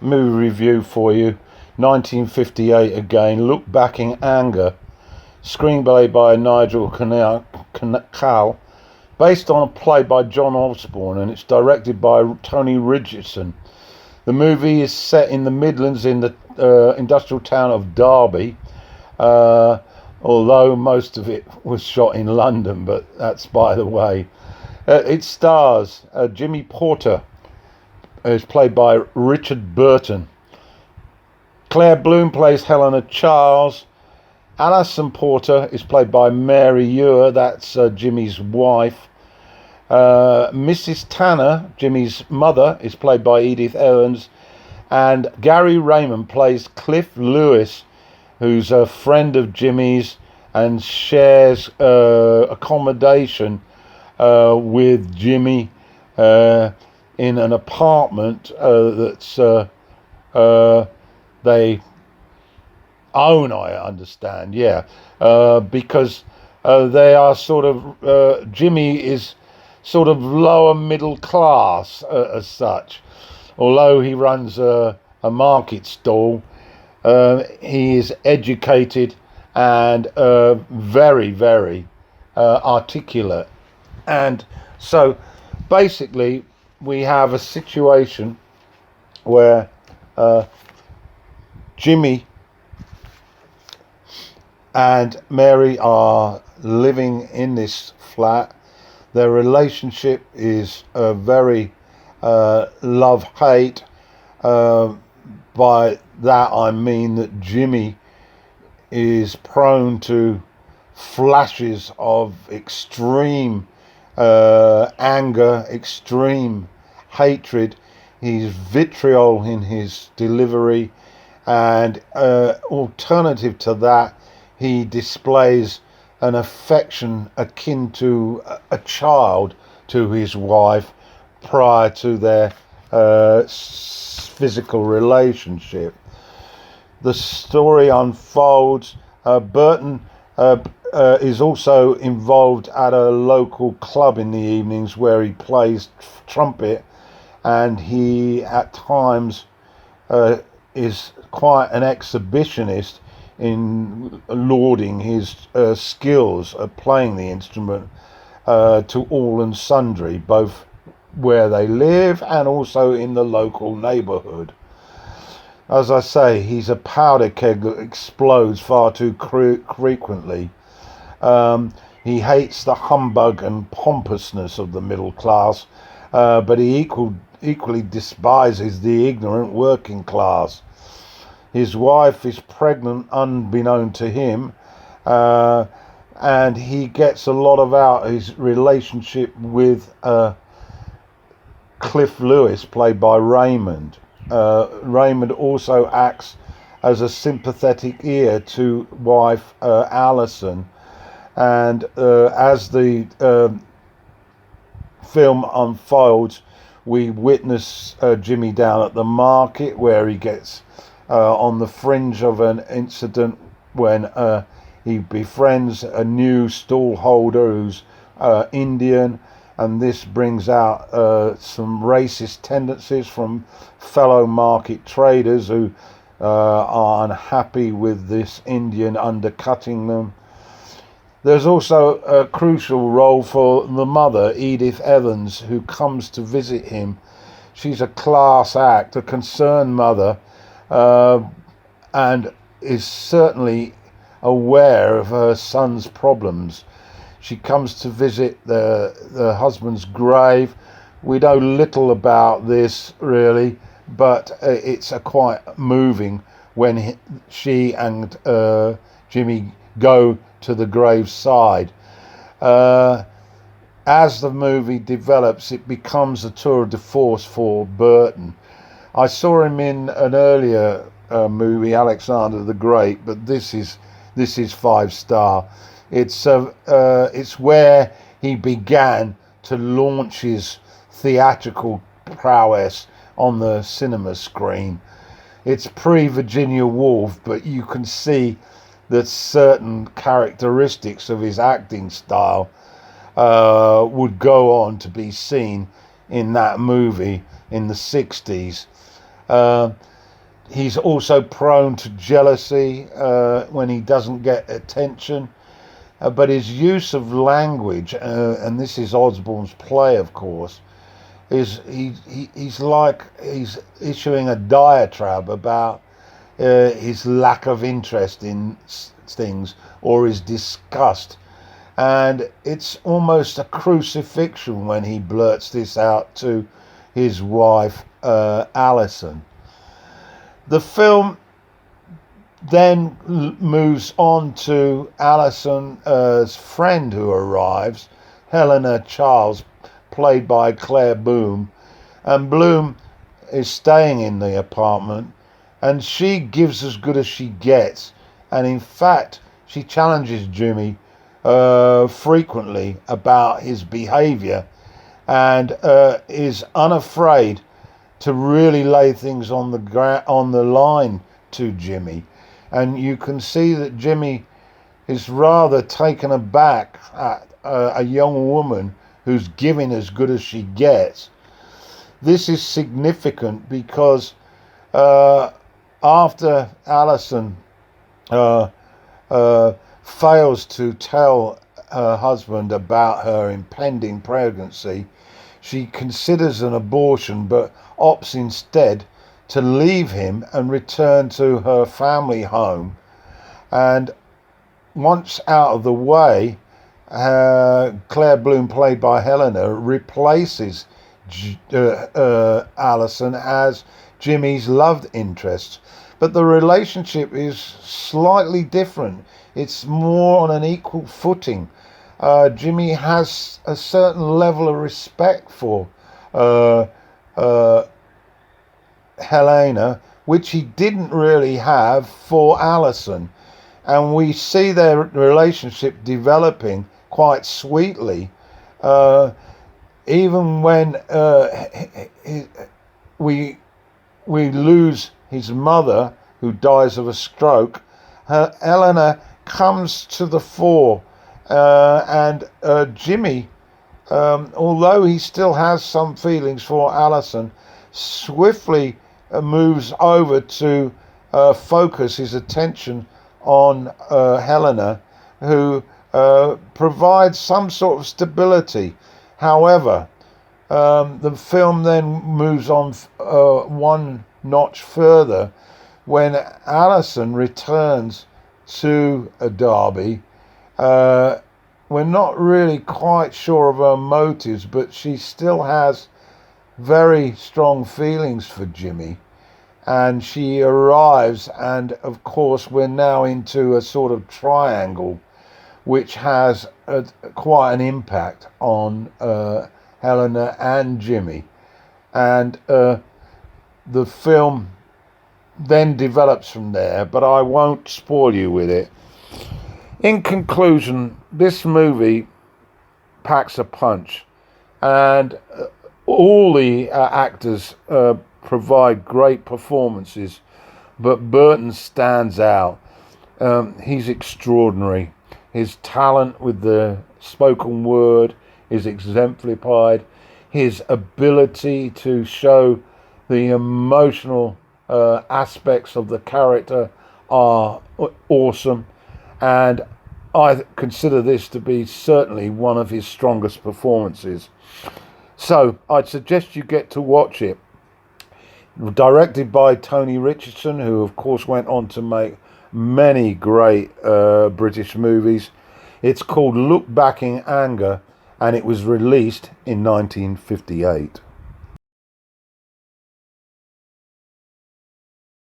movie review for you. 1958 again. Look Back in Anger. Screenplay by Nigel Kneale. Based on a play by John Osborne, and it's directed by Tony Richardson. The movie is set in the Midlands in the industrial town of Derby, although most of it was shot in London, but that's by the way. It stars Jimmy Porter, who's played by Richard Burton. Claire Bloom plays Helena Charles. Alison Porter is played by Mary Ewer, that's Jimmy's wife. Mrs. Tanner, Jimmy's mother, is played by Edith Evans. And Gary Raymond plays Cliff Lewis, who's a friend of Jimmy's and shares accommodation with Jimmy in an apartment that's they own, I understand, because they are sort of, Jimmy is sort of lower middle class as such. Although he runs a market stall, he is educated and very, very articulate. And so basically we have a situation where Jimmy and Mary are living in this flat. Their relationship is very love-hate. By that I mean that Jimmy is prone to flashes of extreme anger, extreme hatred. He's vitriol in his delivery, and alternative to that, he displays an affection akin to a child to his wife prior to their physical relationship. The story unfolds. Burton is also involved at a local club in the evenings where he plays trumpet, and he at times is quite an exhibitionist in lauding his skills at playing the instrument to all and sundry, both where they live and also in the local neighbourhood. As I say, he's a powder keg that explodes far too frequently. He hates the humbug and pompousness of the middle class, but he equally despises the ignorant working class. His wife is pregnant unbeknown to him, and he gets a lot of out his relationship with Cliff Lewis, played by Raymond. Raymond also acts as a sympathetic ear to wife Alison, and as the film unfolds, we witness Jimmy down at the market where he gets on the fringe of an incident when he befriends a new stall holder who's Indian, and this brings out some racist tendencies from fellow market traders who are unhappy with this Indian undercutting them. There's also a crucial role for the mother, Edith Evans, who comes to visit him. She's a class act, a concerned mother, and is certainly aware of her son's problems. She comes to visit the husband's grave. We know little about this really, but it's quite moving when she and Jimmy go to the graveside. As the movie develops, it becomes a tour de force for Burton. I saw him in an earlier movie, Alexander the Great, but this is 5-star. It's where he began to launch his theatrical prowess on the cinema screen. It's pre-Virginia Woolf, but you can see that certain characteristics of his acting style would go on to be seen in that movie in the 60s. Uh, he's also prone to jealousy when he doesn't get attention. But his use of language, and this is Osborne's play, of course, is he's like he's issuing a diatribe about his lack of interest in things or his disgust. And it's almost a crucifixion when he blurts this out to his wife, Alison. The film then moves on to Alison's friend who arrives, Helena Charles, played by Claire Bloom. And Bloom is staying in the apartment, and she gives as good as she gets. And in fact, she challenges Jimmy frequently about his behaviour, and is unafraid to really lay things on the line to Jimmy. And you can see that Jimmy is rather taken aback at a young woman who's giving as good as she gets. This is significant because after Alison fails to tell her husband about her impending pregnancy, she considers an abortion but opts instead to leave him and return to her family home. And once out of the way, Claire Bloom, played by Helena, replaces Alison as Jimmy's love interest. But the relationship is slightly different. It's more on an equal footing. Jimmy has a certain level of respect for Helena, which he didn't really have for Alison. And we see their relationship developing quite sweetly, even when we lose his mother, who dies of a stroke. Helena comes to the fore, and Jimmy, although he still has some feelings for Alison, swiftly moves over to focus his attention on Helena, who provides some sort of stability. However, the film then moves on one notch further when Alison returns to Derby. We're not really quite sure of her motives, but she still has very strong feelings for Jimmy, and she arrives, and of course we're now into a sort of triangle which has quite an impact on Helena and Jimmy. And the film then develops from there, but I won't spoil you with it. In conclusion, this movie packs a punch, and all the actors provide great performances, but Burton stands out. He's extraordinary. His talent with the spoken word is exemplified. His ability to show the emotional aspects of the character are awesome, and I consider this to be certainly one of his strongest performances. So I'd suggest you get to watch it. Directed by Tony Richardson, who of course went on to make many great British movies. It's called Look Back in Anger, and it was released in 1958.